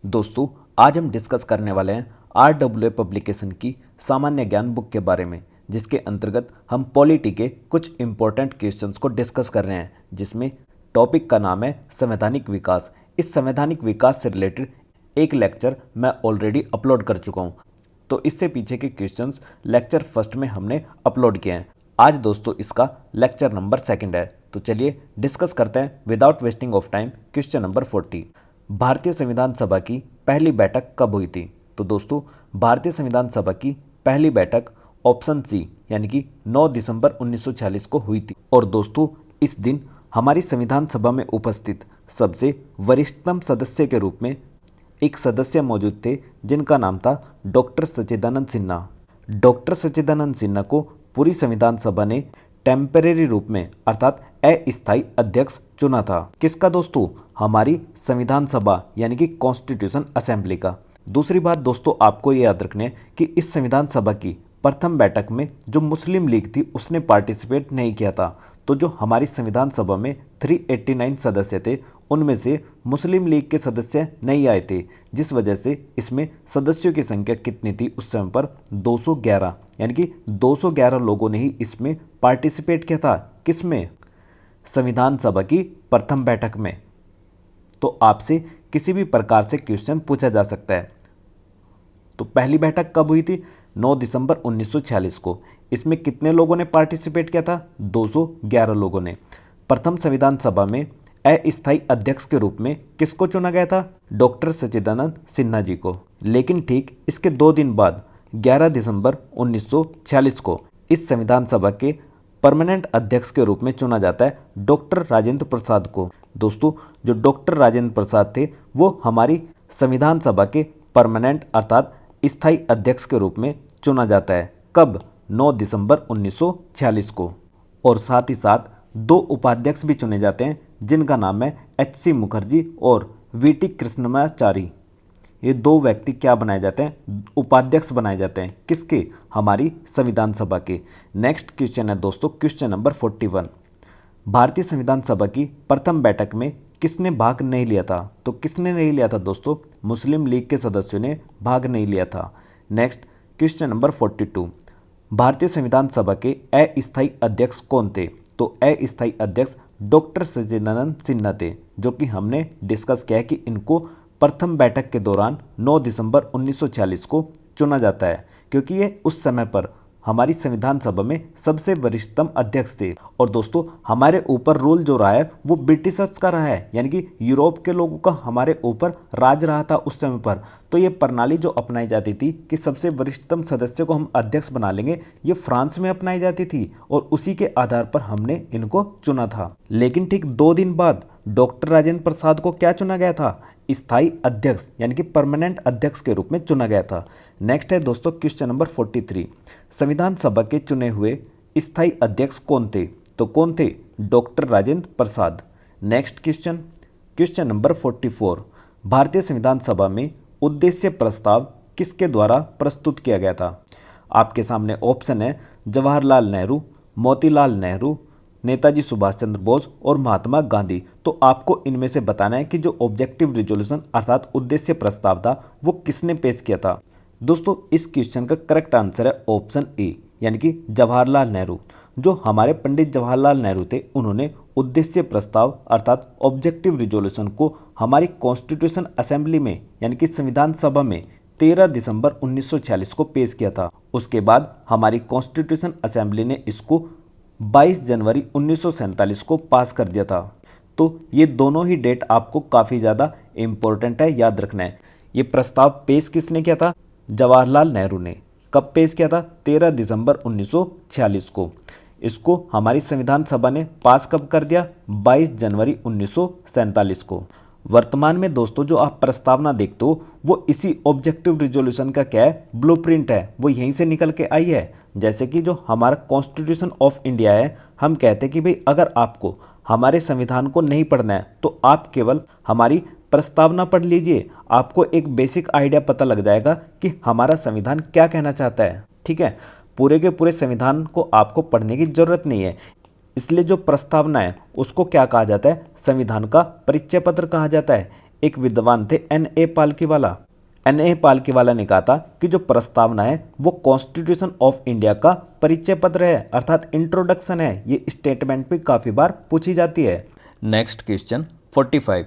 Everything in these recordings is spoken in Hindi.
दोस्तों, आज हम डिस्कस करने वाले हैं RWA पब्लिकेशन की सामान्य ज्ञान बुक के बारे में, जिसके अंतर्गत हम पॉलिटी के कुछ इंपॉर्टेंट क्वेश्चंस को डिस्कस कर रहे हैं, जिसमें टॉपिक का नाम है संवैधानिक विकास। इस संवैधानिक विकास से रिलेटेड एक लेक्चर मैं ऑलरेडी अपलोड कर चुका हूँ, तो इससे पीछे के क्वेश्चंस लेक्चर फर्स्ट में हमने अपलोड किए हैं। आज दोस्तों इसका लेक्चर नंबर 2 है, तो चलिए डिस्कस करते हैं without wasting of time. Question number 40, भारतीय संविधान सभा की पहली बैठक कब हुई थी? तो दोस्तों भारतीय संविधान सभा की पहली बैठक ऑप्शन सी यानी कि 9 दिसंबर 1946 को हुई थी। और दोस्तों इस दिन हमारी संविधान सभा में उपस्थित सबसे वरिष्ठतम सदस्य के रूप में एक सदस्य मौजूद थे, जिनका नाम था डॉक्टर सच्चिदानंद सिन्हा। डॉक्टर सच्चिदानंद सिन्हा को पूरी संविधान सभा ने टेम्परेरी रूप में अर्थात अस्थायी अध्यक्ष चुना था। किसका दोस्तों? हमारी संविधान सभा यानी कि कॉन्स्टिट्यूशन असेंबली का। दूसरी बात दोस्तों आपको ये याद रखनी है कि इस संविधान सभा की प्रथम बैठक में जो मुस्लिम लीग थी उसने पार्टिसिपेट नहीं किया था। तो जो हमारी संविधान सभा में 389 सदस्य थे, उनमें से मुस्लिम लीग के सदस्य नहीं आए थे, जिस वजह से इसमें सदस्यों की संख्या कितनी थी उस समय पर? 211, यानी कि 211 लोगों ने ही इसमें पार्टिसिपेट किया था। किसमें? संविधान सभा की प्रथम बैठक में। तो आपसे किसी भी प्रकार से क्वेश्चन पूछा जा सकता है। तो पहली बैठक कब हुई थी? 9 दिसंबर 1946 को। इसमें कितने लोगों ने पार्टिसिपेट किया था? 211 लोगों ने। प्रथम संविधान सभा में अस्थायी अध्यक्ष के रूप में किसको चुना गया था? डॉक्टर सच्चिदानंद सिन्हा जी को। लेकिन ठीक इसके 2 दिन बाद 11 दिसंबर 1946 को इस संविधान सभा के परमानेंट अध्यक्ष के रूप में चुना जाता है डॉक्टर राजेंद्र प्रसाद को। दोस्तों जो डॉक्टर राजेंद्र प्रसाद थे वो हमारी संविधान सभा के परमानेंट अर्थात स्थायी अध्यक्ष के रूप में चुना जाता है। कब? 9 दिसंबर 1946 को। और साथ ही साथ 2 उपाध्यक्ष भी चुने जाते हैं, जिनका नाम है HC मुखर्जी और VT कृष्णमाचारी। ये 2 व्यक्ति क्या बनाए जाते हैं? उपाध्यक्ष बनाए जाते हैं। किसके? हमारी संविधान सभा के। नेक्स्ट क्वेश्चन है दोस्तों क्वेश्चन नंबर 41, भारतीय संविधान सभा की प्रथम बैठक में किसने भाग नहीं लिया था? तो किसने नहीं लिया था दोस्तों? मुस्लिम लीग के सदस्यों ने भाग नहीं लिया था। नेक्स्ट क्वेश्चन नंबर 42, भारतीय संविधान सभा के अस्थायी अध्यक्ष कौन थे? तो अस्थायी अध्यक्ष डॉक्टर सच्चिदानंद सिन्हा थे, जो कि हमने डिस्कस किया है कि इनको प्रथम बैठक के दौरान 9 दिसंबर 1946 को चुना जाता है, क्योंकि ये उस समय पर हमारी संविधान सभा में सबसे वरिष्ठतम अध्यक्ष थे। और दोस्तों हमारे ऊपर रूल जो रहा है वो ब्रिटिशर्स का रहा है, यानी कि यूरोप के लोगों का हमारे ऊपर राज रहा था उस समय पर। तो ये प्रणाली जो अपनाई जाती थी कि सबसे वरिष्ठतम सदस्य को हम अध्यक्ष बना लेंगे, ये फ्रांस में अपनाई जाती थी और उसी के आधार पर हमने इनको चुना था। लेकिन ठीक 2 दिन बाद डॉक्टर राजेंद्र प्रसाद को क्या चुना गया था? स्थायी अध्यक्ष यानी कि परमानेंट अध्यक्ष के रूप में चुना गया था। नेक्स्ट है दोस्तों क्वेश्चन नंबर 43, संविधान सभा के चुने हुए स्थायी अध्यक्ष कौन थे? तो कौन थे? Doctor Rajendra Prasad. Next question number 44, भारतीय संविधान सभा में उद्देश्य प्रस्ताव किसके द्वारा प्रस्तुत किया गया था? आपके सामने ऑप्शन है जवाहरलाल नेहरू, मोतीलाल नेहरू, नेताजी सुभाष चंद्र बोस और महात्मा गांधी। तो आपको इनमें से बताना है कि जो ऑब्जेक्टिव रिजोल्यूशन अर्थात उद्देश्य प्रस्ताव था वो किसने पेश किया था। दोस्तों इस क्वेश्चन का करेक्ट आंसर है ऑप्शन ए यानी कि जवाहरलाल नेहरू। जो हमारे पंडित जवाहरलाल नेहरू थे, उन्होंने उद्देश्य प्रस्ताव अर्थात ऑब्जेक्टिव रिजोल्यूशन को हमारी कॉन्स्टिट्यूशन असेंबली में यानी कि संविधान सभा में 13 दिसंबर 1946 को पेश किया था। उसके बाद हमारी कॉन्स्टिट्यूशन असेंबली ने इसको 22 जनवरी 1947 को पास कर दिया था। तो ये दोनों ही डेट आपको काफ़ी ज़्यादा इम्पोर्टेंट है, याद रखना है। ये प्रस्ताव पेश किसने किया था? जवाहरलाल नेहरू ने। कब पेश किया था? 13 दिसंबर 1946 को। इसको हमारी संविधान सभा ने पास कब कर दिया? 22 जनवरी 1947 को। वर्तमान में दोस्तों जो आप प्रस्तावना देखते हो वो इसी ऑब्जेक्टिव रिजोल्यूशन का क्या है? ब्लूप्रिंट है, वो यहीं से निकल के आई है। जैसे कि जो हमारा कॉन्स्टिट्यूशन ऑफ इंडिया है, हम कहते हैं कि भाई अगर आपको हमारे संविधान को नहीं पढ़ना है तो आप केवल हमारी प्रस्तावना पढ़ लीजिए, आपको एक बेसिक आइडिया पता लग जाएगा कि हमारा संविधान क्या कहना चाहता है। ठीक है, पूरे के पूरे संविधान को आपको पढ़ने की जरूरत नहीं है। इसलिए जो प्रस्तावना है उसको क्या कहा जाता है? संविधान का परिचय पत्र कहा जाता है। एक विद्वान थे N.A. पालकीवाला। N.A. पालकीवाला ने कहा था कि जो प्रस्तावना है वो कॉन्स्टिट्यूशन ऑफ इंडिया का परिचय पत्र है, अर्थात इंट्रोडक्शन है। ये स्टेटमेंट भी काफ़ी बार पूछी जाती है। नेक्स्ट क्वेश्चन 45,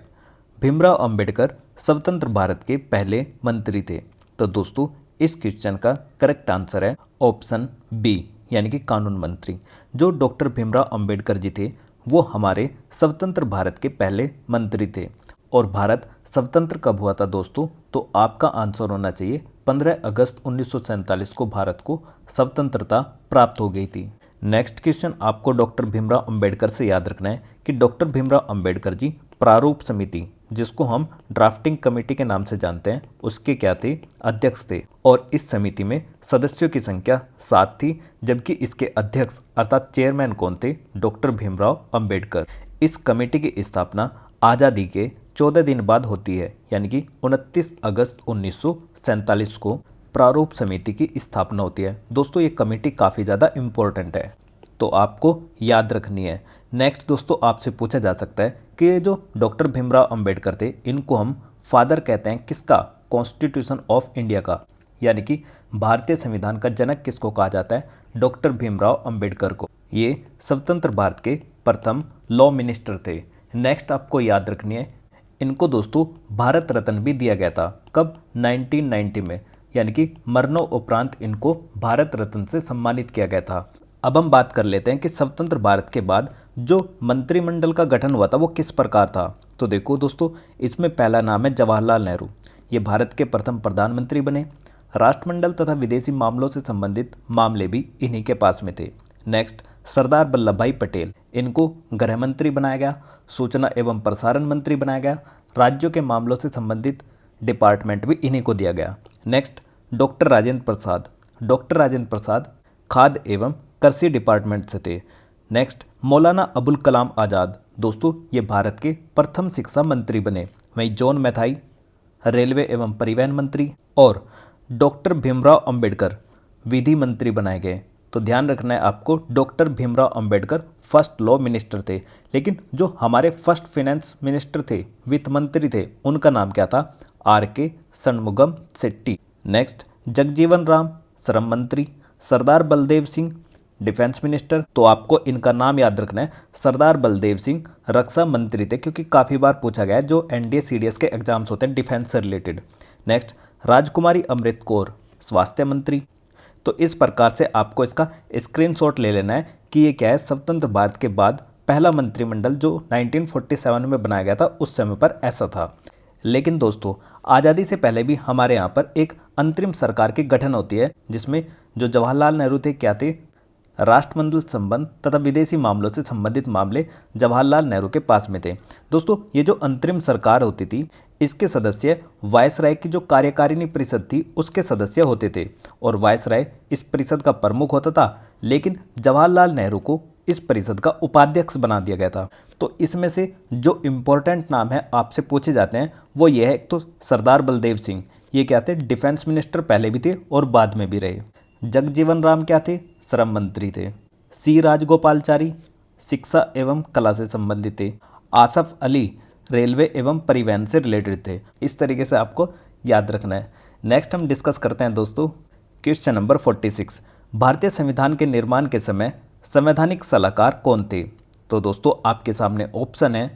भीमराव अंबेडकर स्वतंत्र भारत के पहले मंत्री थे। तो दोस्तों इस क्वेश्चन का करेक्ट आंसर है ऑप्शन बी, यानी कि कानून मंत्री। जो डॉक्टर भीमराव अंबेडकर जी थे वो हमारे स्वतंत्र भारत के पहले मंत्री थे। और भारत स्वतंत्र कब हुआ था दोस्तों? तो आपका आंसर होना चाहिए 15 अगस्त 1947 को भारत को स्वतंत्रता प्राप्त हो गई थी। नेक्स्ट क्वेश्चन आपको डॉक्टर भीमराव अंबेडकर से याद रखना है कि डॉक्टर भीमराव अंबेडकर जी प्रारूप समिति, जिसको हम ड्राफ्टिंग कमेटी के नाम से जानते हैं, उसके क्या थे? अध्यक्ष थे। और इस समिति में सदस्यों की संख्या 7 थी, जबकि इसके अध्यक्ष अर्थात चेयरमैन कौन थे? डॉक्टर भीमराव अंबेडकर। इस कमेटी की स्थापना आज़ादी के 14 दिन बाद होती है, यानी कि 29 अगस्त 1947 को प्रारूप समिति की स्थापना होती है। दोस्तों ये कमेटी काफ़ी ज़्यादा इम्पोर्टेंट है, तो आपको याद रखनी है। नेक्स्ट दोस्तों आपसे पूछा जा सकता है कि ये जो डॉक्टर भीमराव अंबेडकर थे इनको हम फादर कहते हैं किसका? कॉन्स्टिट्यूशन ऑफ इंडिया का, यानी कि भारतीय संविधान का जनक किसको कहा जाता है? डॉक्टर भीमराव अंबेडकर को। ये स्वतंत्र भारत के प्रथम लॉ मिनिस्टर थे। नेक्स्ट आपको याद रखनी है, इनको दोस्तों भारत रत्न भी दिया गया था। कब? 1990 में, यानी कि मरणोपरांत इनको भारत रत्न से सम्मानित किया गया था। अब हम बात कर लेते हैं कि स्वतंत्र भारत के बाद जो मंत्रिमंडल का गठन हुआ था वो किस प्रकार था। तो देखो दोस्तों इसमें पहला नाम है जवाहरलाल नेहरू। ये भारत के प्रथम प्रधानमंत्री बने। राष्ट्रमंडल तथा विदेशी मामलों से संबंधित मामले भी इन्हीं के पास में थे। नेक्स्ट सरदार वल्लभ भाई पटेल, इनको गृह मंत्री बनाया गया। सूचना एवं प्रसारण मंत्री बनाया गया। राज्यों के मामलों से संबंधित डिपार्टमेंट भी इन्हीं को दिया गया। Next doctor Rajendra Prasad, doctor Rajendra Prasad खाद्य एवं कृषि डिपार्टमेंट से थे। नेक्स्ट मौलाना अबुल कलाम आज़ाद, दोस्तों ये भारत के प्रथम शिक्षा मंत्री बने। वहीं जॉन मैथाई रेलवे एवं परिवहन मंत्री, और डॉक्टर भीमराव अंबेडकर विधि मंत्री बनाए गए। तो ध्यान रखना है आपको, doctor Bhimrao Ambedkar first law minister थे, लेकिन जो हमारे फर्स्ट फाइनेंस मिनिस्टर थे, वित्त मंत्री थे, उनका नाम क्या था? R.K. षणमुगम शेट्टी। नेक्स्ट जगजीवन राम श्रम मंत्री, सरदार बलदेव सिंह डिफेंस मिनिस्टर। तो आपको इनका नाम याद रखना है, सरदार बलदेव सिंह रक्षा मंत्री थे, क्योंकि काफ़ी बार पूछा गया है जो NDA CDS के एग्जाम्स होते हैं डिफेंस से रिलेटेड। नेक्स्ट राजकुमारी अमृत कौर स्वास्थ्य मंत्री। तो इस प्रकार से आपको इसका स्क्रीनशॉट ले लेना है कि ये क्या है, स्वतंत्र भारत के बाद पहला मंत्रिमंडल जो 1947 में बनाया गया था उस समय पर ऐसा था। लेकिन दोस्तों आज़ादी से पहले भी हमारे यहाँ पर एक अंतरिम सरकार की गठन होती है, जिसमें जो जवाहरलाल नेहरू थे क्या थे? राष्ट्रमंडल संबंध तथा विदेशी मामलों से संबंधित मामले जवाहरलाल नेहरू के पास में थे। दोस्तों ये जो अंतरिम सरकार होती थी इसके सदस्य वायसराय की जो कार्यकारिणी परिषद थी उसके सदस्य होते थे, और वायसराय इस परिषद का प्रमुख होता था। लेकिन जवाहरलाल नेहरू को इस परिषद का उपाध्यक्ष बना दिया गया था। तो इसमें से जो इम्पोर्टेंट नाम है आपसे पूछे जाते हैं वो ये है, एक तो सरदार बलदेव सिंह, ये क्या थे? डिफेंस मिनिस्टर पहले भी थे और बाद में भी रहे। जगजीवन राम क्या थे? श्रम मंत्री थे। सी राजगोपालचारी शिक्षा एवं कला से संबंधित थे। आसफ अली रेलवे एवं परिवहन से रिलेटेड थे। इस तरीके से आपको याद रखना है। नेक्स्ट हम डिस्कस करते हैं दोस्तों क्वेश्चन नंबर 46, भारतीय संविधान के निर्माण के समय संवैधानिक सलाहकार कौन थे? तो दोस्तों आपके सामने ऑप्शन है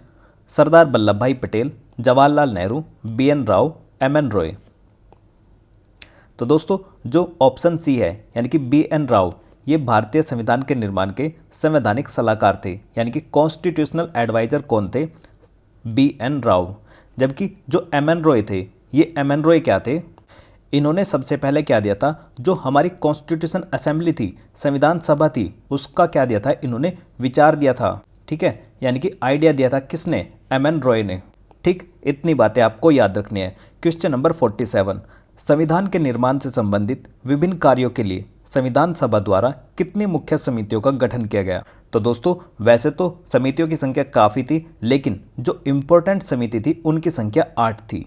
सरदार वल्लभ भाई पटेल, जवाहरलाल नेहरू, BN राव, MN रॉय। तो दोस्तों जो ऑप्शन सी है यानी कि BN राव, ये भारतीय संविधान के निर्माण के संवैधानिक सलाहकार थे, यानी कि कॉन्स्टिट्यूशनल एडवाइजर कौन थे? BN राव। जबकि जो MN रॉय थे, ये MN रॉय क्या थे? इन्होंने सबसे पहले क्या दिया था, जो हमारी कॉन्स्टिट्यूशन असेंबली थी, संविधान सभा थी, उसका क्या दिया था? इन्होंने विचार दिया था। ठीक है, यानी कि आइडिया दिया था किसने? MN रॉय ने। ठीक, इतनी बातें आपको याद रखनी है। क्वेश्चन नंबर 47, संविधान के निर्माण से संबंधित विभिन्न कार्यों के लिए संविधान सभा द्वारा कितनी मुख्य समितियों का गठन किया गया? तो दोस्तों वैसे तो समितियों की संख्या काफ़ी थी, लेकिन जो इम्पोर्टेंट समिति थी उनकी संख्या 8 थी।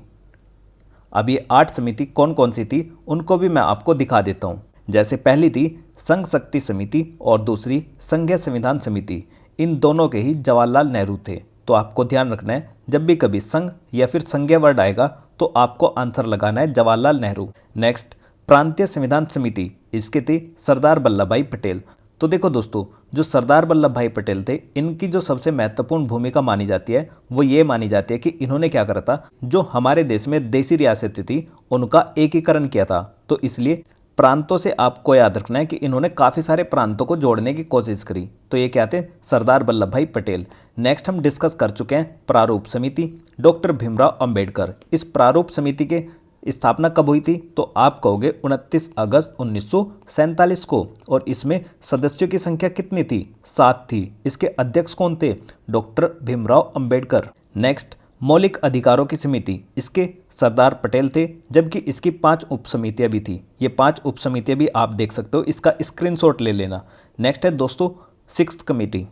अब ये 8 समिति कौन कौन सी थी उनको भी मैं आपको दिखा देता हूँ। जैसे पहली थी संघ शक्ति समिति और दूसरी संघीय संविधान समिति। इन दोनों के ही जवाहरलाल नेहरू थे। तो आपको ध्यान रखना है जब भी कभी संघ या फिर संज्ञा वर्ड आएगा तो आपको आंसर लगाना है जवाहरलाल नेहरू। नेक्स्ट, प्रांतीय संविधान समिति, इसके थे सरदार वल्लभ भाई पटेल। तो देखो दोस्तों, जो सरदार वल्लभ भाई पटेल थे, इनकी जो सबसे महत्वपूर्ण भूमिका मानी जाती है वो ये मानी जाती है कि इन्होंने क्या करा था, जो हमारे देश में देसी रियासतें थी उनका एकीकरण किया था। तो इसलिए प्रांतों से आपको याद रखना है कि इन्होंने काफ़ी सारे प्रांतों को जोड़ने की कोशिश करी। तो ये क्या थे, सरदार वल्लभ भाई पटेल। नेक्स्ट हम डिस्कस कर चुके हैं प्रारूप समिति, डॉक्टर भीमराव अंबेडकर। इस प्रारूप समिति के स्थापना कब हुई थी, तो आप कहोगे 29 अगस्त 1947 को। और इसमें सदस्यों की संख्या कितनी थी, 7 थी। इसके अध्यक्ष कौन थे, डॉक्टर भीमराव अंबेडकर। नेक्स्ट, मौलिक अधिकारों की समिति, इसके सरदार पटेल थे, जबकि इसकी 5 उप समितियाँ भी थी। ये 5 उप समितियाँ भी आप देख सकते हो, इसका स्क्रीनशॉट ले लेना। नेक्स्ट है दोस्तों 6th कमेटी,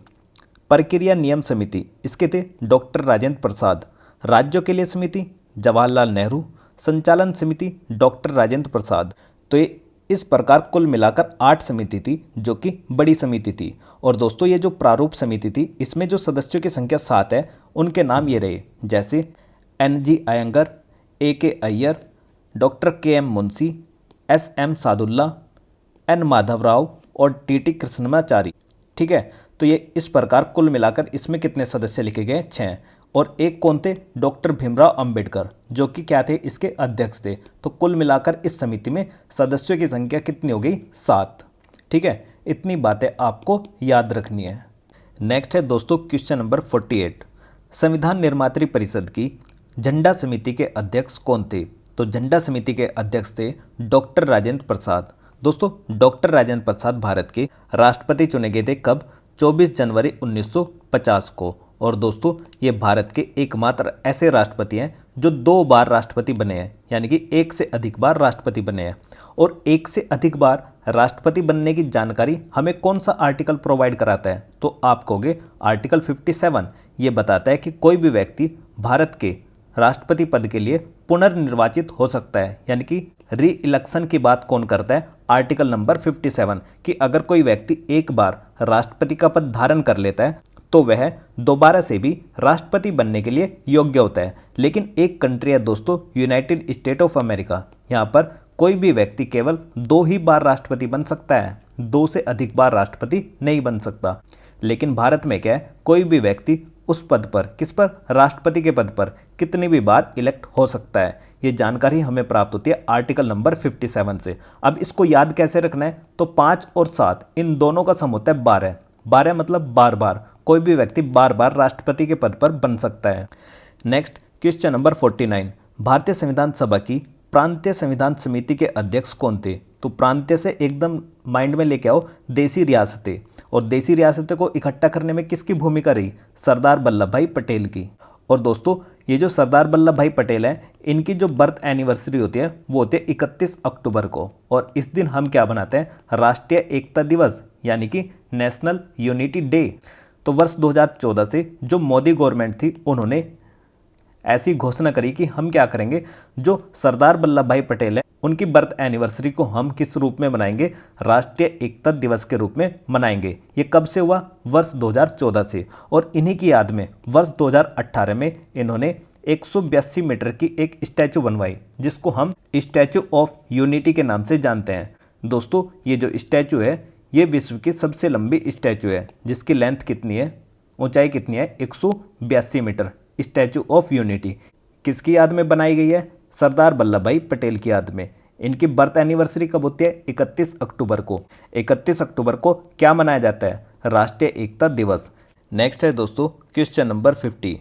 प्रक्रिया नियम समिति, इसके थे डॉक्टर राजेंद्र प्रसाद। राज्यों के लिए समिति, जवाहरलाल नेहरू। संचालन समिति, डॉक्टर राजेंद्र प्रसाद। तो ये इस प्रकार कुल मिलाकर 8 समिति थी, जो कि बड़ी समिति थी। और दोस्तों ये जो प्रारूप समिति थी, इसमें जो सदस्यों की संख्या 7 है, उनके नाम ये रहे, जैसे NG Iyengar, AK Iyer, doctor KM Munshi, SM Sadulla, N Madhavrao और TT कृष्णमाचारी। ठीक है, तो ये इस प्रकार कुल मिलाकर इसमें कितने सदस्य लिखे गए, 6। और एक कौन थे, डॉक्टर भीमराव अंबेडकर, जो कि क्या थे, इसके अध्यक्ष थे। तो कुल मिलाकर इस समिति में सदस्यों की संख्या कितनी हो गई, 7। ठीक है, इतनी बातें आपको याद रखनी है। नेक्स्ट है दोस्तों क्वेश्चन नंबर 48, संविधान निर्मात्री परिषद की झंडा समिति के अध्यक्ष कौन थे। तो झंडा समिति के अध्यक्ष थे डॉक्टर राजेंद्र प्रसाद। दोस्तों डॉक्टर राजेंद्र प्रसाद भारत के राष्ट्रपति चुने गए थे कब, 24 जनवरी 1950 को। और दोस्तों ये भारत के एकमात्र ऐसे राष्ट्रपति हैं जो 2 बार राष्ट्रपति बने हैं, यानी कि 1 से अधिक बार राष्ट्रपति बने हैं। और 1 से अधिक बार राष्ट्रपति बनने की जानकारी हमें कौन सा आर्टिकल प्रोवाइड कराता है, तो आप कहोगे आर्टिकल 57। ये बताता है कि कोई भी व्यक्ति भारत के राष्ट्रपति पद के लिए पुनर्निर्वाचित हो सकता है, यानी कि री इलेक्शन की बात कौन करता है, आर्टिकल नंबर 57, कि अगर कोई व्यक्ति एक बार राष्ट्रपति का पद धारण कर लेता है तो वह दोबारा से भी राष्ट्रपति बनने के लिए योग्य होता है। लेकिन एक कंट्री है दोस्तों, यूनाइटेड स्टेट ऑफ अमेरिका, यहाँ पर कोई भी व्यक्ति केवल 2 ही बार राष्ट्रपति बन सकता है, 2 से अधिक बार राष्ट्रपति नहीं बन सकता। लेकिन भारत में क्या है, कोई भी व्यक्ति उस पद पर, किस पर, राष्ट्रपति के पद पर कितनी भी बार इलेक्ट हो सकता है। ये जानकारी हमें प्राप्त होती है आर्टिकल नंबर 57 से। अब इसको याद कैसे रखना है, तो 5 और 7 इन दोनों का सम होता है 12। 12 मतलब बार बार, कोई भी व्यक्ति बार बार राष्ट्रपति के पद पर बन सकता है। नेक्स्ट क्वेश्चन नंबर 49, भारतीय संविधान सभा की प्रांतीय संविधान समिति के अध्यक्ष कौन थे। तो प्रांतीय से एकदम माइंड में लेके आओ देसी रियासतें, और देसी रियासतों को इकट्ठा करने में किसकी भूमिका रही, सरदार वल्लभ भाई पटेल की। और दोस्तों ये जो सरदार वल्लभ भाई पटेल हैं, इनकी जो बर्थ एनिवर्सरी होती है वो होती है 31 अक्टूबर को। और इस दिन हम क्या बनाते हैं, राष्ट्रीय एकता दिवस, यानी कि नेशनल यूनिटी डे। तो वर्ष 2014 से जो मोदी गवर्नमेंट थी, उन्होंने ऐसी घोषणा करी कि हम क्या करेंगे, जो सरदार वल्लभ भाई पटेल है उनकी बर्थ एनिवर्सरी को हम किस रूप में मनाएंगे, राष्ट्रीय एकता दिवस के रूप में मनाएंगे। ये कब से हुआ, वर्ष 2014 से। और इन्हीं की याद में वर्ष 2018 में इन्होंने 182 मीटर की एक स्टैचू बनवाई, जिसको हम स्टैचू ऑफ यूनिटी के नाम से जानते हैं। दोस्तों ये जो स्टैचू है, ये विश्व की सबसे लंबी स्टैचू है, जिसकी लेंथ कितनी है, ऊंचाई कितनी है, 182 मीटर। स्टैचू ऑफ यूनिटी किसकी याद में बनाई गई है, सरदार वल्लभ भाई पटेल की याद में। इनकी बर्थ एनिवर्सरी कब होती है, 31 अक्टूबर को। 31 अक्टूबर को क्या मनाया जाता है, राष्ट्रीय एकता दिवस। नेक्स्ट है दोस्तों क्वेश्चन नंबर 50,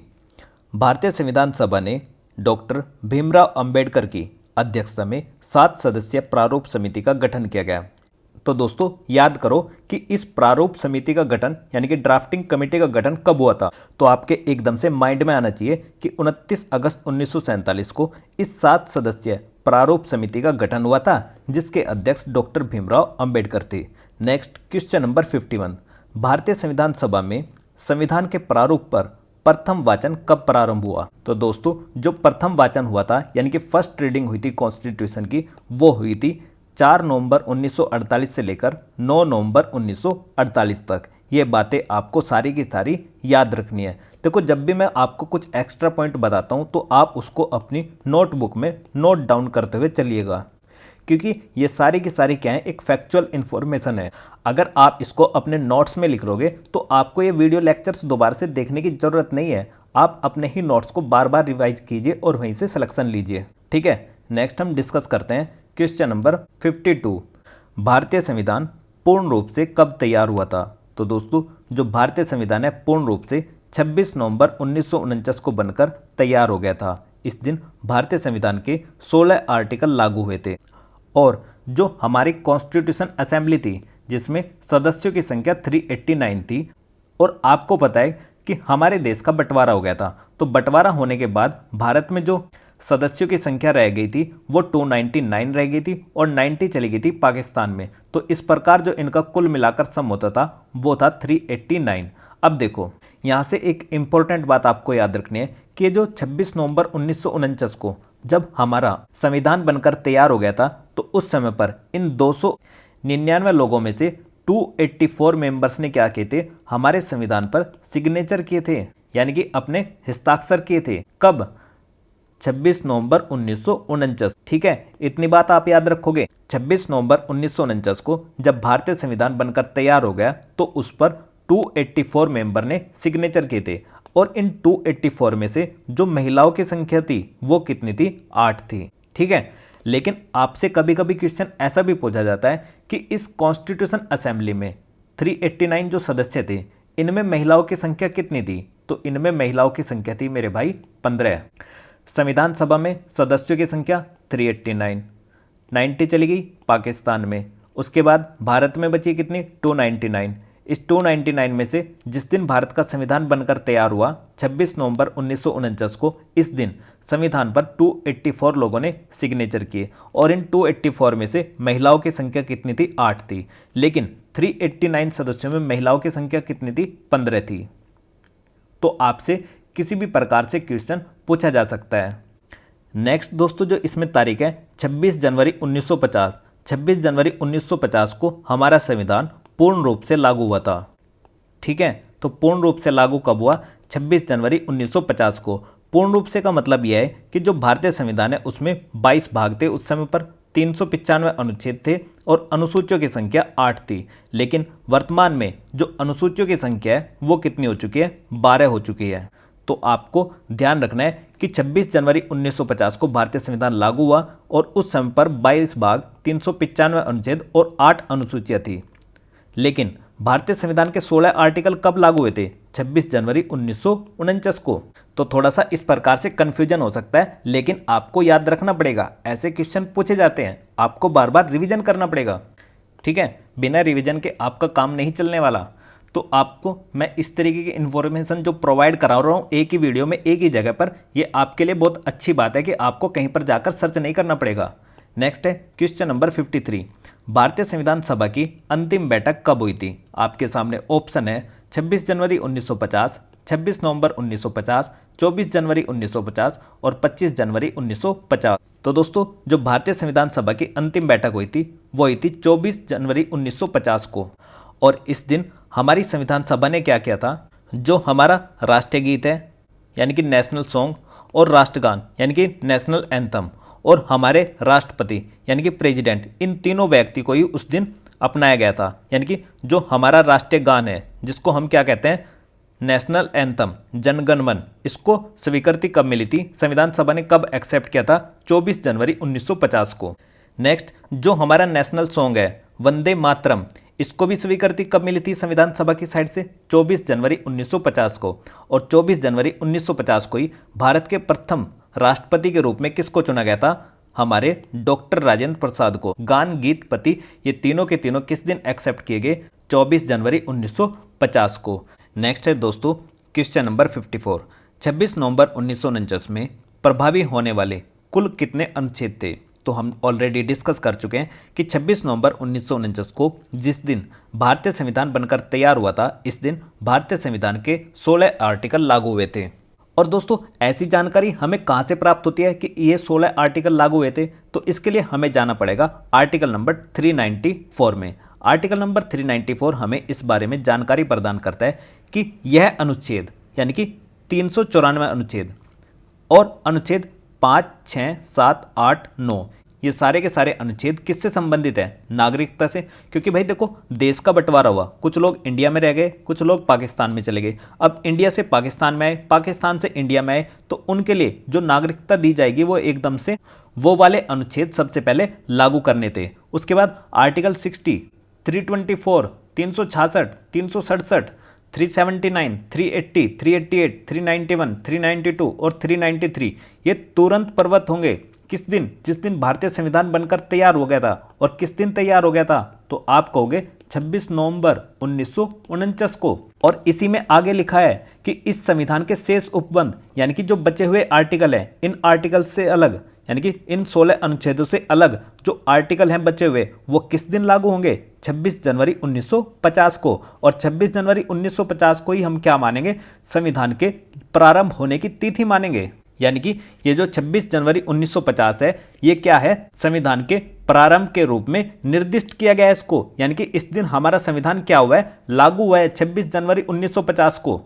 भारतीय संविधान सभा ने डॉक्टर भीमराव अंबेडकर की अध्यक्षता में 7 सदस्यीय प्रारूप समिति का गठन किया गया। तो दोस्तों याद करो कि इस प्रारूप समिति का गठन, यानी कि ड्राफ्टिंग कमेटी का गठन कब हुआ था। तो आपके एकदम से माइंड में आना चाहिए कि 29 अगस्त 1947 को इस 7 सदस्यीय प्रारूप समिति का गठन हुआ था, जिसके अध्यक्ष डॉक्टर भीमराव अंबेडकर थे। नेक्स्ट क्वेश्चन नंबर 51, भारतीय संविधान सभा में संविधान के प्रारूप पर प्रथम वाचन कब प्रारंभ हुआ। तो दोस्तों जो प्रथम वाचन हुआ था, यानी कि फर्स्ट रीडिंग हुई थी कॉन्स्टिट्यूशन की, वो हुई थी 4 नवंबर 1948 से लेकर 9 नवंबर 1948 तक। ये बातें आपको सारी की सारी याद रखनी है। देखो, जब भी मैं आपको कुछ एक्स्ट्रा पॉइंट बताता हूँ तो आप उसको अपनी नोटबुक में नोट डाउन करते हुए चलिएगा, क्योंकि ये सारी की सारी क्या है, एक फैक्चुअल इन्फॉर्मेशन है। अगर आप इसको अपने नोट्स में लिख लोगे तो आपको ये वीडियो लेक्चर्स दोबारा से देखने की ज़रूरत नहीं है। आप अपने ही नोट्स को बार बार रिवाइज कीजिए और वहीं से सिलेक्शन लीजिए। ठीक है, नेक्स्ट हम डिस्कस करते हैं क्वेश्चन नंबर 52। भारतीय संविधान पूर्ण रूप से कब तैयार हुआ था? तो दोस्तों, जो भारतीय संविधान है पूर्ण रूप से 26 नवंबर 1949 को बनकर तैयार हो गया था। इस दिन भारतीय संविधान के 16 आर्टिकल लागू हुए थे और जो हमारी कॉन्स्टिट्यूशन असेंबली थी जिसमें सदस्यों की संख्या 389 थी, और आपको पता है कि हमारे देश का बंटवारा हो गया था, तो बंटवारा होने के बाद भारत में जो सदस्यों की संख्या रह गई थी वो 299 रह गई थी और 90 चली गई थी पाकिस्तान में। तो इस प्रकार जो इनका कुल मिलाकर सम होता था वो था 389। अब देखो, यहाँ से एक इम्पोर्टेंट बात आपको याद रखनी है कि जो 26 नवंबर 1949 को जब हमारा संविधान बनकर तैयार हो गया था तो उस समय पर इन 299 लोगों में से 284 मेंबर्स ने क्या किए थे, हमारे संविधान पर सिग्नेचर किए थे, यानी कि अपने हस्ताक्षर किए थे। कब? 26 नवंबर 1949। ठीक है, इतनी बात आप याद रखोगे। 26 नवंबर 1949 को जब भारतीय संविधान बनकर तैयार हो गया तो उस पर 284 मेंबर ने सिग्नेचर किए थे, और इन 284 में से जो महिलाओं की संख्या थी वो कितनी थी? 8 थी। ठीक है, लेकिन आपसे कभी कभी क्वेश्चन ऐसा भी पूछा जाता है कि इस कॉन्स्टिट्यूशन असेंबली में 389 जो सदस्य थे इनमें महिलाओं की संख्या कितनी थी? तो इनमें महिलाओं की संख्या थी मेरे भाई 15। संविधान सभा में सदस्यों की संख्या 389, 90 चली गई पाकिस्तान में। उसके बाद भारत में बची कितनी? 299। इस 299 में से जिस दिन भारत का संविधान बनकर तैयार हुआ 26 नवंबर 1949 को, इस दिन संविधान पर 284 लोगों ने सिग्नेचर किए, और इन 284 में से महिलाओं की संख्या कितनी थी? 8 थी। लेकिन 389 सदस्यों में महिलाओं की संख्या कितनी थी? 15 थी। तो आपसे किसी भी प्रकार से क्वेश्चन पूछा जा सकता है। नेक्स्ट दोस्तों, जो इसमें तारीख है 26 जनवरी 1950। 26 जनवरी 1950 को हमारा संविधान पूर्ण रूप से लागू हुआ था। ठीक है, तो पूर्ण रूप से लागू कब हुआ? 26 जनवरी 1950 को। पूर्ण रूप से का मतलब यह है कि जो भारतीय संविधान है उसमें 22 भाग थे उस समय पर, 395 अनुच्छेद थे और अनुसूचियों की संख्या 8 थी। लेकिन वर्तमान में जो अनुसूचियों की संख्या है वो कितनी हो चुकी है? 12 हो चुकी है। तो आपको ध्यान रखना है कि 26 जनवरी 1950 को भारतीय संविधान लागू हुआ और उस समय पर 22 भाग, 395 अनुच्छेद और 8 अनुसूचियाँ थी। लेकिन भारतीय संविधान के 16 आर्टिकल कब लागू हुए थे? 26 जनवरी 1949 को। तो थोड़ा सा इस प्रकार से कंफ्यूजन हो सकता है, लेकिन आपको याद रखना पड़ेगा, ऐसे क्वेश्चन पूछे जाते हैं, आपको बार बार रिवीजन करना पड़ेगा। ठीक है, बिना रिवीजन के आपका काम नहीं चलने वाला। तो आपको मैं इस तरीके की इन्फॉर्मेशन जो प्रोवाइड करा रहा हूँ एक ही वीडियो में एक ही जगह पर, ये आपके लिए बहुत अच्छी बात है कि आपको कहीं पर जाकर सर्च नहीं करना पड़ेगा। नेक्स्ट है क्वेश्चन नंबर 53। भारतीय संविधान सभा की अंतिम बैठक कब हुई थी? आपके सामने ऑप्शन है 26 जनवरी 1950, 26 नवंबर 1950, 24 जनवरी 1950 और 25 जनवरी 1950। तो दोस्तों, जो भारतीय संविधान सभा की अंतिम बैठक हुई थी वो हुई थी 24 जनवरी 1950 को। और इस दिन हमारी संविधान सभा ने क्या किया था? जो हमारा राष्ट्रीय गीत है यानी कि नेशनल सॉन्ग, और राष्ट्रगान यानी कि नेशनल एंथम, और हमारे राष्ट्रपति यानी कि प्रेसिडेंट, इन तीनों व्यक्ति को ही उस दिन अपनाया गया था। यानी कि जो हमारा राष्ट्रीय गान है जिसको हम क्या कहते हैं? नेशनल एंथम, जनगण मन, इसको स्वीकृति कब मिली थी? संविधान सभा ने कब एक्सेप्ट किया था? 24 जनवरी 1950 को। नेक्स्ट, जो हमारा नेशनल सॉन्ग है वंदे मातरम, इसको भी स्वीकृति कब मिली थी संविधान सभा की साइड से? 24 जनवरी 1950 को। और 24 जनवरी 1950 को ही भारत के प्रथम राष्ट्रपति के रूप में किसको चुना गया था? हमारे डॉक्टर राजेंद्र प्रसाद को। गान, गीत, पति, ये तीनों के तीनों किस दिन एक्सेप्ट किए गए? 24 जनवरी 1950 को। नेक्स्ट है दोस्तों क्वेश्चन नंबर 54। 26 नवंबर 1949 में प्रभावी होने वाले कुल कितने अनुच्छेद थे? तो हम ऑलरेडी डिस्कस कर चुके हैं कि 26 नवंबर 1949 को जिस दिन भारतीय संविधान बनकर तैयार हुआ था, इस दिन भारतीय संविधान के 16 आर्टिकल लागू हुए थे। और दोस्तों, ऐसी जानकारी हमें कहाँ से प्राप्त होती है कि ये 16 आर्टिकल लागू हुए थे? तो इसके लिए हमें जाना पड़ेगा आर्टिकल नंबर 394 में। आर्टिकल नंबर 394 हमें इस बारे में जानकारी प्रदान करता है कि यह अनुच्छेद यानी कि 394 अनुच्छेद और अनुच्छेद 5, 6, 7, 8, 9 ये सारे के सारे अनुच्छेद किससे संबंधित है? नागरिकता से। क्योंकि भाई देखो, देश का बंटवारा हुआ, कुछ लोग इंडिया में रह गए, कुछ लोग पाकिस्तान में चले गए। अब इंडिया से पाकिस्तान में आए, पाकिस्तान से इंडिया में आए, तो उनके लिए जो नागरिकता दी जाएगी वो एकदम से वो वाले अनुच्छेद सबसे पहले लागू करने थे। उसके बाद आर्टिकल 60, 324, 366, 367, 379, 380, 388, 391, 392 और 393 ये तुरंत प्रवृत्त होंगे। किस दिन? जिस दिन भारतीय संविधान बनकर तैयार हो गया था। और किस दिन तैयार हो गया था? तो आप कहोगे 26 नवंबर 1949 को। और इसी में आगे लिखा है कि इस संविधान के शेष उपबंध यानी कि जो बचे हुए आर्टिकल हैं, इन आर्टिकल से अलग यानी कि इन 16 अनुच्छेदों से अलग जो आर्टिकल हैं बचे हुए, वो किस दिन लागू होंगे? 26 जनवरी 1950 को। और 26 जनवरी 1950 को ही हम क्या मानेंगे? संविधान के प्रारंभ होने की तिथि मानेंगे। यानी कि ये जो 26 जनवरी 1950 है, ये क्या है? संविधान के प्रारंभ के रूप में निर्दिष्ट किया गया है इसको। यानी कि इस दिन हमारा संविधान क्या हुआ है? लागू हुआ है 26 जनवरी 1950 को।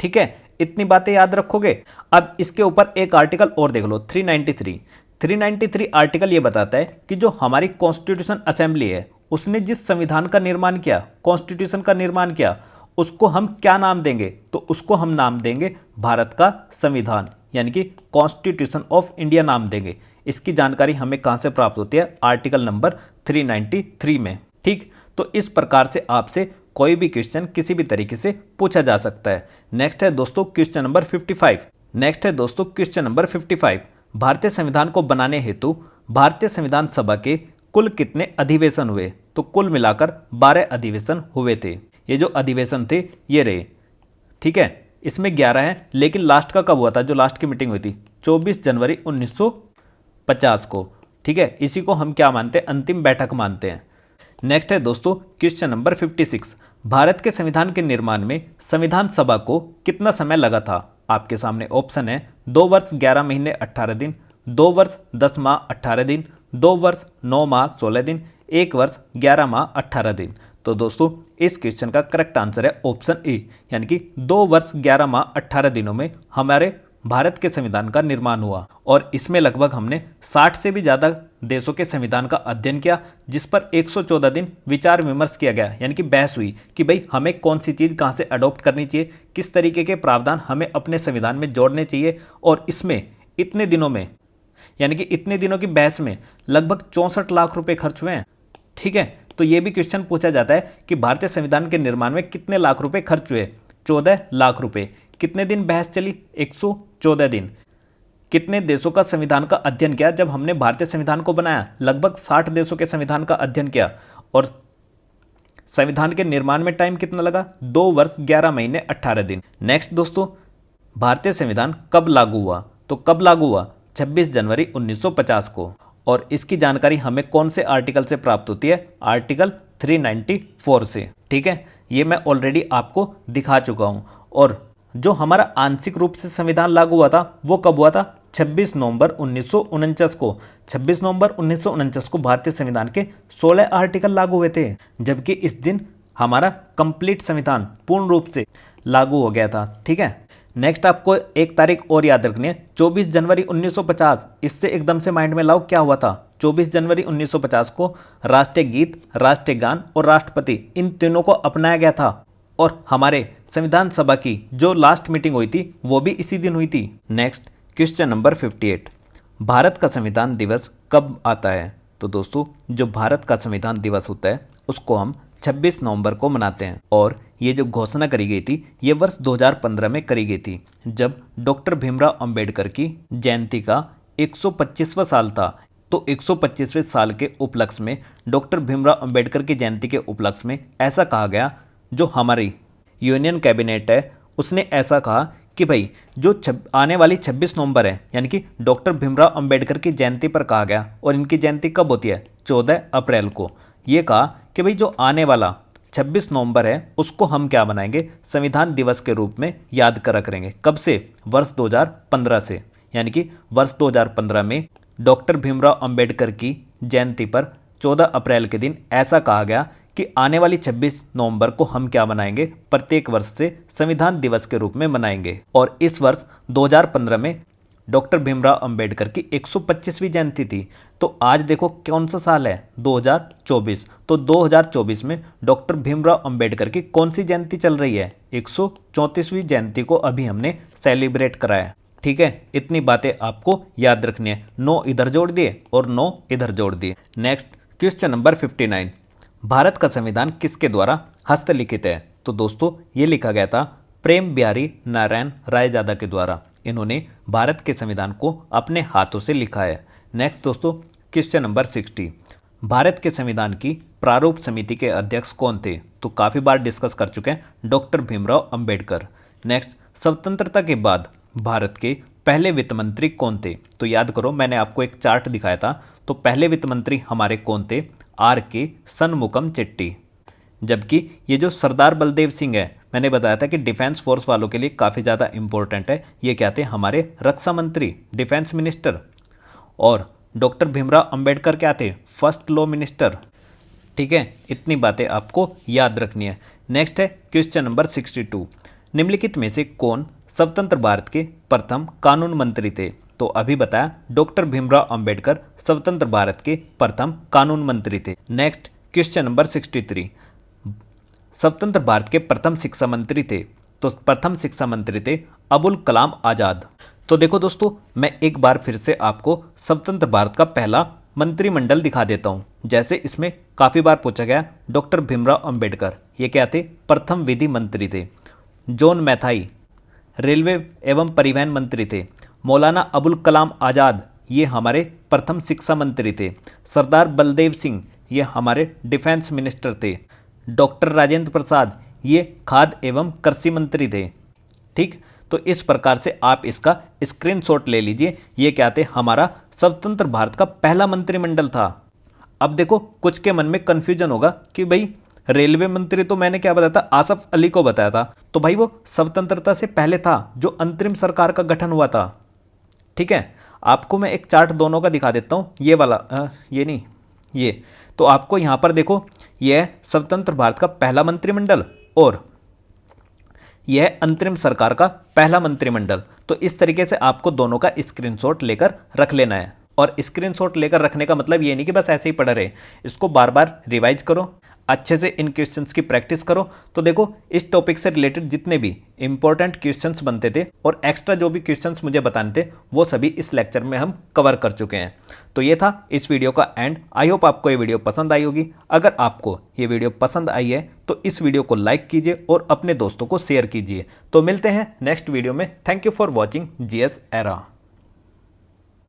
ठीक है, इतनी बातें याद रखोगे। अब इसके ऊपर एक आर्टिकल और देख लो, 393 आर्टिकल ये बताता है कि जो हमारी कॉन्स्टिट्यूशन असेंबली है, उसने जिस संविधान का निर्माण किया, कॉन्स्टिट्यूशन का निर्माण किया, उसको हम क्या नाम देंगे? तो उसको हम नाम देंगे भारत का संविधान यानी कि कॉन्स्टिट्यूशन ऑफ इंडिया नाम देंगे। इसकी जानकारी हमें कहां से प्राप्त होती है? आर्टिकल नंबर 393 में। ठीक, तो इस प्रकार से आपसे कोई भी क्वेश्चन किसी भी तरीके से पूछा जा सकता है। नेक्स्ट है दोस्तों क्वेश्चन नंबर 55। भारतीय संविधान को बनाने हेतु भारतीय संविधान सभा के कुल कितने अधिवेशन हुए? तो कुल मिलाकर 12 अधिवेशन हुए थे। ये जो अधिवेशन थे ये रहे। ठीक है, इसमें 11 हैं, लेकिन लास्ट का कब हुआ था? जो लास्ट की मीटिंग हुई थी 24 जनवरी 1950 को। ठीक है, इसी को हम क्या मानते हैं? अंतिम बैठक मानते हैं। नेक्स्ट है दोस्तों क्वेश्चन नंबर 56। भारत के संविधान के निर्माण में संविधान सभा को कितना समय लगा था? आपके सामने ऑप्शन है 2 वर्ष 11 महीने 18 दिन, 2 वर्ष 10 माह 18 दिन, 2 वर्ष 9 माह 16 दिन, 1 वर्ष 11 माह 18 दिन। तो दोस्तों इस क्वेश्चन का करेक्ट आंसर है ऑप्शन ए, यानी कि 2 वर्ष 11 माह 18 दिनों में हमारे भारत के संविधान का निर्माण हुआ। और इसमें लगभग हमने 60 से भी ज़्यादा देशों के संविधान का अध्ययन किया, जिस पर 114 दिन विचार विमर्श किया गया, यानी कि बहस हुई कि भाई हमें कौन सी चीज़ कहाँ से अडॉप्ट करनी चाहिए, किस तरीके के प्रावधान हमें अपने संविधान में जोड़ने चाहिए। और इसमें इतने दिनों में यानी कि इतने दिनों की बहस में लगभग 64 लाख रुपए खर्च हुए हैं। ठीक है, तो ये भी क्वेश्चन पूछा जाता है कि भारतीय संविधान के निर्माण में कितने लाख रुपए खर्च हुए? 14 लाख रुपए। कितने दिन बहस चली? 114 दिन। कितने देशों का संविधान का अध्ययन किया जब हमने भारतीय संविधान को बनाया? लगभग 60 देशों के संविधान का अध्ययन किया। और संविधान के निर्माण में टाइम कितना लगा? 2 वर्ष 11 महीने 18 दिन। नेक्स्ट दोस्तों, भारतीय संविधान कब लागू हुआ? तो कब लागू हुआ? 26 जनवरी 1950 को। और इसकी जानकारी हमें कौन से आर्टिकल से प्राप्त होती है? आर्टिकल 394 से। ठीक है, ये मैं ऑलरेडी आपको दिखा चुका हूं। और जो हमारा आंशिक रूप से संविधान लागू हुआ था वो कब हुआ था? 26 नवंबर 1949 को। 26 नवंबर 1949 को भारतीय संविधान के 16 आर्टिकल लागू हुए थे, जबकि इस दिन हमारा कंप्लीट संविधान पूर्ण रूप से लागू हो गया था। ठीक है, नेक्स्ट आपको एक तारीख और याद रखनी है, 24 जनवरी 1950। इससे एकदम से माइंड में लाओ क्या हुआ था। 24 जनवरी 1950 को राष्ट्रीय गीत, राष्ट्रीय गान और राष्ट्रपति इन तीनों को अपनाया गया था। और हमारे संविधान सभा की जो लास्ट मीटिंग हुई थी वो भी इसी दिन हुई थी। Next question number 58। भारत का संविधान दिवस कब आता है? तो दोस्तों जो भारत का संविधान दिवस होता है उसको हम 26 नवंबर को मनाते हैं। और ये जो घोषणा करी गई थी ये वर्ष 2015 में करी गई थी, जब डॉक्टर भीमराव अंबेडकर की जयंती का 125वां साल था। तो 125वें साल के उपलक्ष्य में, डॉक्टर भीमराव अंबेडकर की जयंती के उपलक्ष्य में ऐसा कहा गया, जो हमारी यूनियन कैबिनेट है उसने ऐसा कहा कि भाई जो आने वाली 26 नवंबर है, यानी कि डॉक्टर भीमराव अंबेडकर की जयंती पर कहा गया। और इनकी जयंती कब होती है? 14 अप्रैल को। ये कहा कि भाई जो आने वाला 26 नवंबर है उसको हम क्या बनाएंगे? संविधान दिवस के रूप में याद कर करेंगे। कब से? वर्ष 2015 से। यानी कि वर्ष 2015 में डॉक्टर भीमराव अंबेडकर की जयंती पर 14 अप्रैल के दिन ऐसा कहा गया कि आने वाली 26 नवंबर को हम क्या मनाएंगे, प्रत्येक वर्ष से संविधान दिवस के रूप में मनाएंगे। और इस वर्ष 2015 में डॉक्टर भीमराव अंबेडकर की 125वीं जयंती थी। तो आज देखो कौन सा साल है, 2024। तो 2024 में डॉक्टर भीमराव अंबेडकर की कौन सी जयंती चल रही है, 134वीं जयंती को अभी हमने सेलिब्रेट कराया। ठीक है, इतनी बातें आपको याद रखनी है। 9 इधर जोड़ दिए और 9 इधर जोड़ दिए। नेक्स्ट क्वेश्चन नंबर 59, भारत का संविधान किसके द्वारा हस्तलिखित है? तो दोस्तों ये लिखा गया था प्रेम बिहारी नारायण रायजादा के द्वारा। इन्होंने भारत के संविधान को अपने हाथों से लिखा है। नेक्स्ट दोस्तों क्वेश्चन नंबर 60, भारत के संविधान की प्रारूप समिति के अध्यक्ष कौन थे? तो काफ़ी बार डिस्कस कर चुके हैं, डॉक्टर भीमराव अंबेडकर। नेक्स्ट, स्वतंत्रता के बाद भारत के पहले वित्त मंत्री कौन थे? तो याद करो मैंने आपको एक चार्ट दिखाया था, तो पहले वित्त मंत्री हमारे कौन थे, R.K. शनमुगम चेट्टी। जबकि ये जो सरदार बलदेव सिंह है, मैंने बताया था कि डिफेंस फोर्स वालों के लिए काफ़ी ज़्यादा इंपॉर्टेंट है, ये क्या थे, हमारे रक्षा मंत्री, डिफेंस मिनिस्टर। और डॉक्टर भीमराव अंबेडकर क्या थे, फर्स्ट लॉ मिनिस्टर। ठीक है, इतनी बातें आपको याद रखनी है। नेक्स्ट है क्वेश्चन नंबर 62, निम्नलिखित में से कौन स्वतंत्र भारत के प्रथम कानून मंत्री थे? तो अभी बताया डॉक्टर भीमराव अंबेडकर स्वतंत्र भारत के प्रथम कानून मंत्री थे। नेक्स्ट क्वेश्चन नंबर 63, स्वतंत्र भारत के प्रथम शिक्षा मंत्री थे? तो प्रथम शिक्षा मंत्री थे अबुल कलाम आज़ाद। तो देखो दोस्तों, मैं एक बार फिर से आपको स्वतंत्र भारत का पहला मंत्रिमंडल दिखा देता हूँ। जैसे इसमें काफ़ी बार पूछा गया डॉक्टर भीमराव अंबेडकर, ये क्या थे, प्रथम विधि मंत्री थे। जॉन मैथाई रेलवे एवं परिवहन मंत्री थे। मौलाना अबुल कलाम आज़ाद ये हमारे प्रथम शिक्षा मंत्री थे। सरदार बलदेव सिंह ये हमारे डिफेंस मिनिस्टर थे। डॉक्टर राजेंद्र प्रसाद ये खाद्य एवं कृषि मंत्री थे। ठीक, तो इस प्रकार से आप इसका स्क्रीनशॉट ले लीजिए। ये क्या थे, हमारा स्वतंत्र भारत का पहला मंत्रिमंडल था। अब देखो कुछ के मन में कंफ्यूजन होगा कि भाई रेलवे मंत्री तो मैंने क्या बताया था, आसफ अली को बताया था, तो भाई वो स्वतंत्रता से पहले था, जो अंतरिम सरकार का गठन हुआ था। ठीक है, आपको मैं एक चार्ट दोनों का दिखा देता हूँ, ये वाला ये नहीं ये। तो आपको यहाँ पर देखो, यह स्वतंत्र भारत का पहला मंत्रिमंडल और यह अंतरिम सरकार का पहला मंत्रिमंडल। तो इस तरीके से आपको दोनों का स्क्रीनशॉट लेकर रख लेना है। और स्क्रीनशॉट लेकर रखने का मतलब ये नहीं कि बस ऐसे ही पढ़ रहे, इसको बार बार रिवाइज करो, अच्छे से इन क्वेश्चंस की प्रैक्टिस करो। तो देखो इस टॉपिक से रिलेटेड जितने भी इंपॉर्टेंट क्वेश्चंस बनते थे और एक्स्ट्रा जो भी क्वेश्चंस मुझे बताने थे, वो सभी इस लेक्चर में हम कवर कर चुके हैं। तो ये था इस वीडियो का एंड। आई होप आपको ये वीडियो पसंद आई होगी। अगर आपको ये वीडियो पसंद आई है तो इस वीडियो को लाइक कीजिए और अपने दोस्तों को शेयर कीजिए। तो मिलते हैं नेक्स्ट वीडियो में। Thank you for watching GS era.